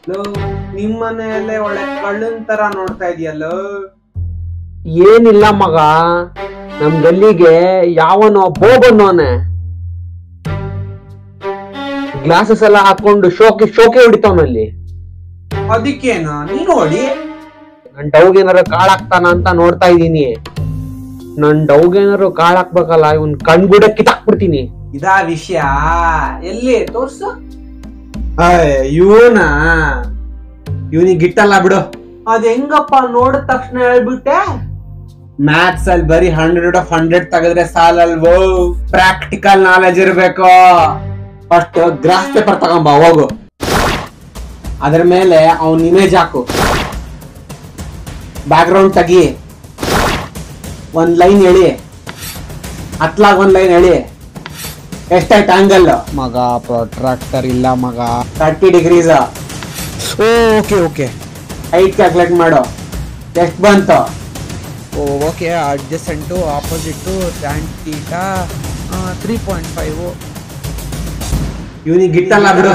ನಿಮ್ ಮನೆಯಲ್ಲೇ ಒಳ್ಳೆ ಕಳ್ಳನ್ ತರ ನೋಡ್ತಾ ಇದೆಯಲ್ಲೋ. ಏನಿಲ್ಲ ಮಗ, ನಮ್ ಗಲ್ಲಿಗೆ ಯಾವನೋ ಬೋಬನ್ನೋನೆ ಗ್ಲಾಸಸ್ ಎಲ್ಲ ಹಾಕೊಂಡು ಶೋಕೆ ಹೊಡಿತಾವನಲ್ಲಿ. ಅದಕ್ಕೇನು ನೀನು ಹೊಡಿ. ನನ್ ಡೌಗೇನಾರು ಕಾಳಾಕ್ತಾನ ಅಂತ ನೋಡ್ತಾ ಇದೀನಿ. ನನ್ ಡೌಗೇನಾರು ಕಾಳಾಕ್ಬೇಕಲ್ಲ, ಇವನ್ ಕಣ್ಗುಡ ಕಿತ್ತಾಕ್ಬಿಡ್ತೀನಿ. ಇದಾ ವಿಷಯ? ಎಲ್ಲಿ ತೋರ್ಸು. ಇವನಿಗೆ ಗಿಟ್ಟಲ್ಲ ಬಿಡು. ಅದ್ ಹೆಂಗಪ್ಪ ನೋಡಿದ ತಕ್ಷಣ ಹೇಳ್ಬಿಟ್ಟೆ? ಮ್ಯಾಥ್ಸ್ ಅಲ್ಲಿ ಬರೀ 100 of 100 ತೆಗೆದ್ರೆ ಸಾಲಲ್ವೋ, ಪ್ರಾಕ್ಟಿಕಲ್ ನಾಲೆಜ್ ಇರ್ಬೇಕು. ಫಸ್ಟ್ ಗ್ರಾಫ್ ಪೇಪರ್ ತಗೊಂಬ, ಹೋಗು. ಅದ್ರ ಮೇಲೆ ಅವನ್ ಇಮೇಜ್ ಹಾಕು, ಬ್ಯಾಕ್ ಗ್ರೌಂಡ್ ತೆಗಿ, ಒಂದ್ ಲೈನ್ ಹೇಳಿ, ಅತ್ಲಾಗ ಒಂದ್ ಲೈನ್ ಹೇಳಿ. ಎಷ್ಟಾಯ್ತು ಆಂಗಲ್? ಮಗ ಪ್ರೊಟ್ರಾಕ್ಟರ್ ಇಲ್ಲ ಮಗ. 30 degrees. ಓಕೆ ಹೈಟ್ ಕ್ಯಾಲ್ಕುಲೇಟ್ ಮಾಡು, ಎಷ್ಟು ಬಂತು? Okay, adjacent opposite tan theta 3.5. ಇವನಿಗೆ ಗಿಟ್ಟಲ್ಲ ಬಿಡು.